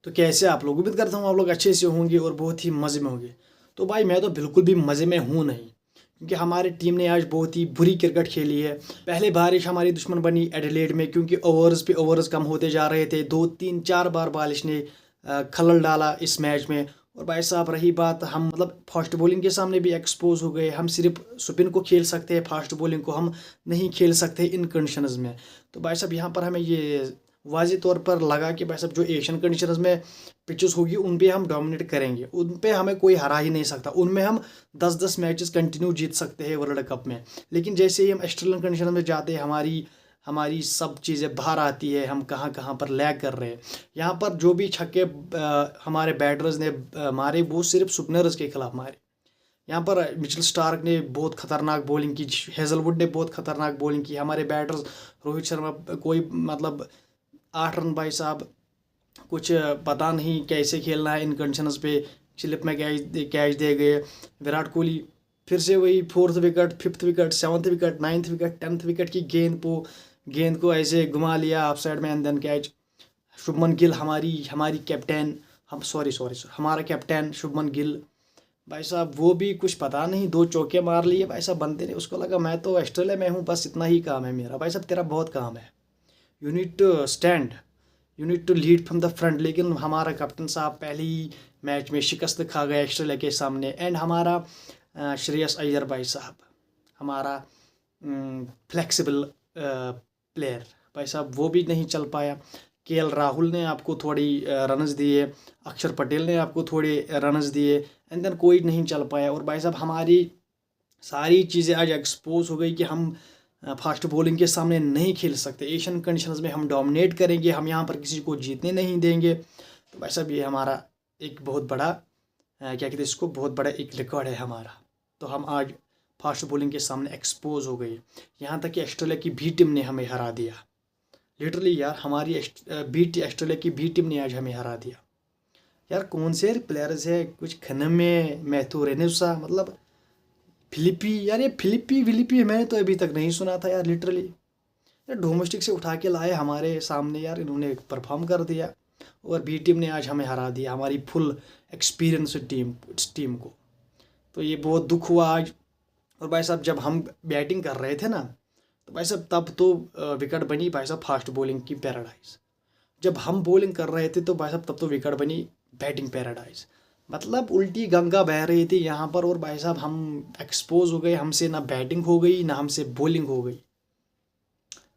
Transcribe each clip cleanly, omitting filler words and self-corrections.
तो कैसे आप लोग, उम्मीद करता हूँ आप लोग अच्छे से होंगे और बहुत ही मज़े में होंगे। तो भाई मैं तो बिल्कुल भी मज़े में हूँ नहीं, क्योंकि हमारी टीम ने आज बहुत ही बुरी क्रिकेट खेली है। पहले बारिश हमारी दुश्मन बनी एडिलेड में, क्योंकि ओवर्स पे ओवर्स कम होते जा रहे थे। 2 3 4 बार बारिश ने खलल डाला इस मैच में। और भाई साहब रही बात, हम मतलब फास्ट बॉलिंग के सामने भी एक्सपोज हो गए। हम सिर्फ स्पिन को खेल सकते हैं, फास्ट बॉलिंग को हम नहीं खेल सकते इन कंडीशंस में। तो भाई साहब यहाँ पर हमें ये वाज़े तौर पर लगा कि भाई साहब जो एशियन कंडीशंस में पिचेस होगी उन पे हम डोमिनेट करेंगे, उन पे हमें कोई हरा ही नहीं सकता। उनमें हम 10 10 मैचेस कंटिन्यू जीत सकते हैं वर्ल्ड कप में। लेकिन जैसे ही हम ऑस्ट्रेलियन कंडीशन में जाते हैं, हमारी हमारी सब चीज़ें बाहर आती है, हम कहाँ कहाँ पर लैग कर रहे हैं। यहाँ पर जो भी छक्के हमारे बैटर्स ने मारे वो सिर्फ सुपनर्स के खिलाफ मारे। यहाँ पर मिचेल स्टार्क ने बहुत खतरनाक बॉलिंग की, हेजलवुड ने बहुत खतरनाक बॉलिंग की। हमारे बैटर्स रोहित शर्मा कोई मतलब 8 रन भाई साहब, कुछ पता नहीं कैसे खेलना है इन कंडीशंस पे। स्लिप में कैच दे गए। विराट कोहली फिर से वही 4th wicket, 5th wicket, 7th wicket, 9th wicket, 10th wicket की गेंद को ऐसे घुमा लिया ऑफ साइड में and then catch. Shubman Gill हमारी हमारी कैप्टन, हम सॉरी सॉरी हमारा कैप्टन शुभमन गिल भाई साहब, वो भी कुछ पता नहीं 2 चौके मार लिए भाई साहब। बनते नहीं, उसको लगा मैं तो ऑस्ट्रेलिया में हूँ, बस इतना ही काम है मेरा। भाई साहब तेरा बहुत काम है, you need to stand, you need to lead from the front. लेकिन हमारा कैप्टन साहब पहले ही मैच में शिकस्त खा गया ऑस्ट्रेलिया के सामने। एंड हमारा श्रेयस अय्यर भाई साहब, हमारा फ्लेक्सिबल प्लेयर भाई साहब, वो भी नहीं चल पाया। केएल राहुल ने आपको थोड़ी रनस दिए, अक्षर पटेल ने आपको थोड़े रनस दिए, एंड देन कोई नहीं चल पाया। और भाई साहब हमारी सारी चीज़ें आज एक्सपोज हो गई कि हम फास्ट बॉलिंग के सामने नहीं खेल सकते। एशियन कंडीशंस में हम डोमिनेट करेंगे, हम यहाँ पर किसी को जीतने नहीं देंगे। तो भाई साहब ये हमारा एक बहुत बड़ा क्या कहते हैं इसको, बहुत बड़ा एक रिकॉर्ड है हमारा। तो हम आज फास्ट बॉलिंग के सामने एक्सपोज हो गए। यहाँ तक कि ऑस्ट्रेलिया की भी टीम ने हमें हरा दिया। लिटरली यार, हमारी ऑस्ट्रेलिया की भी टीम ने आज हमें हरा दिया। यार कौन से प्लेयर्स है, कुछ खनमे मैथ्यू रेनेसा, मतलब फिलिपी, यार ये फिलिपी विलिपी मैंने तो अभी तक नहीं सुना था यार। लिटरली यार डोमेस्टिक से उठा के लाए हमारे सामने यार, इन्होंने परफॉर्म कर दिया। और बी टीम ने आज हमें हरा दिया, हमारी फुल एक्सपीरियंस टीम को। तो ये बहुत दुख हुआ आज। और भाई साहब जब हम बैटिंग कर रहे थे ना, तो भाई साहब तब तो विकेट बनी भाई साहब फास्ट बॉलिंग की पैराडाइज। जब हम बॉलिंग कर रहे थे तो भाई साहब तब तो विकेट बनी बैटिंग पैराडाइज। मतलब उल्टी गंगा बह रही थी यहाँ पर। और भाई साहब हम एक्सपोज हो गए, हमसे ना बैटिंग हो गई ना हमसे बॉलिंग हो गई।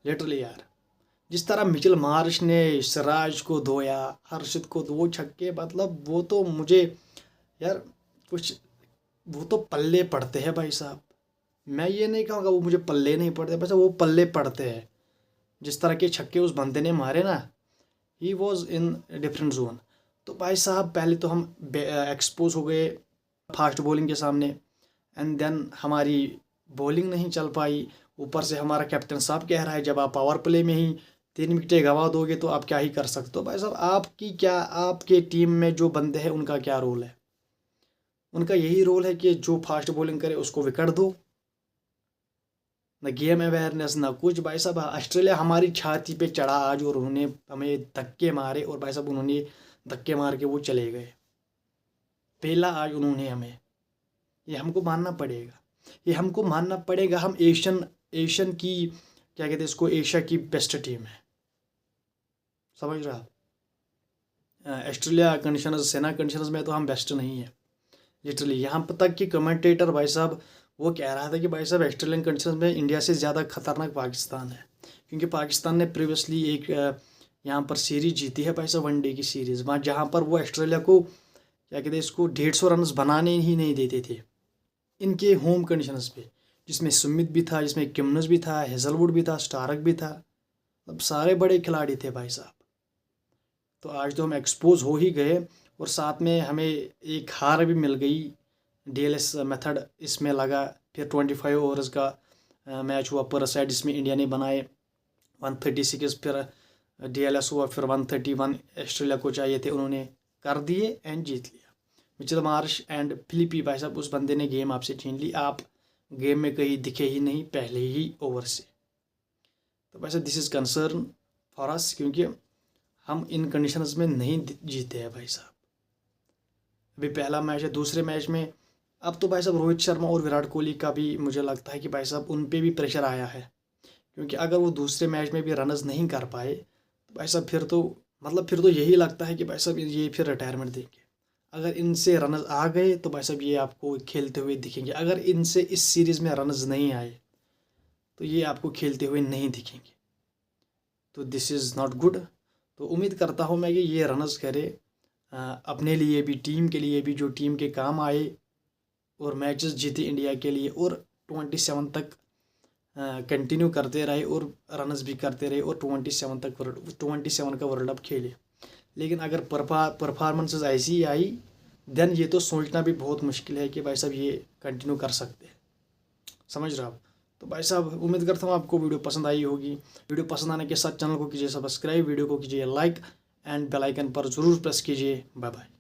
लिटरली यार, जिस तरह मिचेल मार्श ने सिराज को धोया, हर्षित को 2 छक्के, मतलब वो तो मुझे यार कुछ, वो तो पल्ले पड़ते हैं भाई साहब। मैं ये नहीं कहूँगा वो मुझे पल्ले नहीं पड़ते, बस वो पल्ले पड़ते हैं। जिस तरह के छक्के उस बंदे ने मारे ना, he was in different zone. तो भाई साहब पहले तो हम एक्सपोज हो गए फास्ट बॉलिंग के सामने, एंड देन हमारी बॉलिंग नहीं चल पाई। ऊपर से हमारा कैप्टन साहब कह रहा है जब आप पावर प्ले में ही 3 विकेटें गंवा दोगे तो आप क्या ही कर सकते हो। भाई साहब आपकी क्या, आपके टीम में जो बंदे हैं उनका क्या रोल है? उनका यही रोल है कि जो फास्ट बॉलिंग करे उसको विकेट दो। न गेम अवेयरनेस ना कुछ। भाई साहब ऑस्ट्रेलिया हमारी छाती पे चढ़ा आज, और उन्होंने हमें धक्के मारे। और भाई साहब उन्होंने धक्के मार के वो चले गए। पहला आज उन्होंने हमें, ये हमको मानना पड़ेगा, ये हमको मानना पड़ेगा। हम एशियन की क्या कहते हैं इसको, एशिया की बेस्ट टीम है, समझ रहा आप? ऑस्ट्रेलिया कंडीशनर्स, सेना कंडीशनर्स में तो हम बेस्ट नहीं है। लिटरली यहाँ पर तक कि कमेंटेटर भाई साहब वो कह रहा था कि भाई साहब ऑस्ट्रेलियन कंडीशंस में इंडिया से ज़्यादा खतरनाक पाकिस्तान है, क्योंकि पाकिस्तान ने प्रीवियसली एक यहाँ पर सीरीज जीती है भाई साहब, वनडे की सीरीज़, वहाँ जहाँ पर वो ऑस्ट्रेलिया को क्या कहते हैं इसको 150 रन बनाने ही नहीं देते थे इनके होम कंडीशंस पे, जिसमें सुमित भी था, जिसमें किमनस भी था, हेजलवुड भी था, स्टारक भी था, मतलब सारे बड़े खिलाड़ी थे भाई साहब। तो आज तो हम एक्सपोज हो ही गए, और साथ में हमें एक हार भी मिल गई। डीएलएस मेथड इसमें लगा। फिर 25 ओवर्स का मैच हुआ पर साइड, जिसमें इंडिया ने बनाए 136। फिर डीएलएस हुआ, फिर 131 ऑस्ट्रेलिया को चाहिए थे, उन्होंने कर दिए एंड जीत लिया। मिचेल मार्श एंड फिलिपी भाई साहब, उस बंदे ने गेम आपसे छीन ली, आप गेम में कहीं दिखे ही नहीं पहले ही ओवर से। तो भाई साहब this is concern for us, क्योंकि हम इन कंडीशंस में नहीं जीते हैं भाई साहब। अभी पहला मैच है, दूसरे मैच में अब तो भाई साहब रोहित शर्मा और विराट कोहली का भी मुझे लगता है कि भाई साहब उन पे भी प्रेशर आया है, क्योंकि अगर वो दूसरे मैच में भी रनर्स नहीं कर पाए तो भाई साहब फिर तो यही लगता है कि भाई साहब ये फिर रिटायरमेंट देंगे। अगर इनसे रनर्स आ गए तो भाई साहब ये आपको खेलते हुए दिखेंगे, अगर इनसे इस सीरीज़ में रनर्स नहीं आए तो ये आपको खेलते हुए नहीं दिखेंगे। तो दिस इज़ नॉट गुड। तो उम्मीद करता हूँ मैं कि ये रनर्स करे अपने लिए भी, टीम के लिए भी, जो टीम के काम आए और मैचेस जीते इंडिया के लिए, और 27 तक कंटिन्यू करते रहे और रनर्स भी करते रहे और 27 का वर्ल्ड कप खेले। लेकिन अगर परफॉर्मेंसेस ऐसी आई देन ये तो सोचना भी बहुत मुश्किल है कि भाई साहब ये कंटिन्यू कर सकते हैं। समझ रहे हो आप? तो भाई साहब उम्मीद करता हूँ आपको वीडियो पसंद आई होगी। वीडियो पसंद आने के साथ चैनल को कीजिए सब्सक्राइब, वीडियो को कीजिए लाइक एंड बेल आइकन पर ज़रूर प्रेस कीजिए। Bye bye.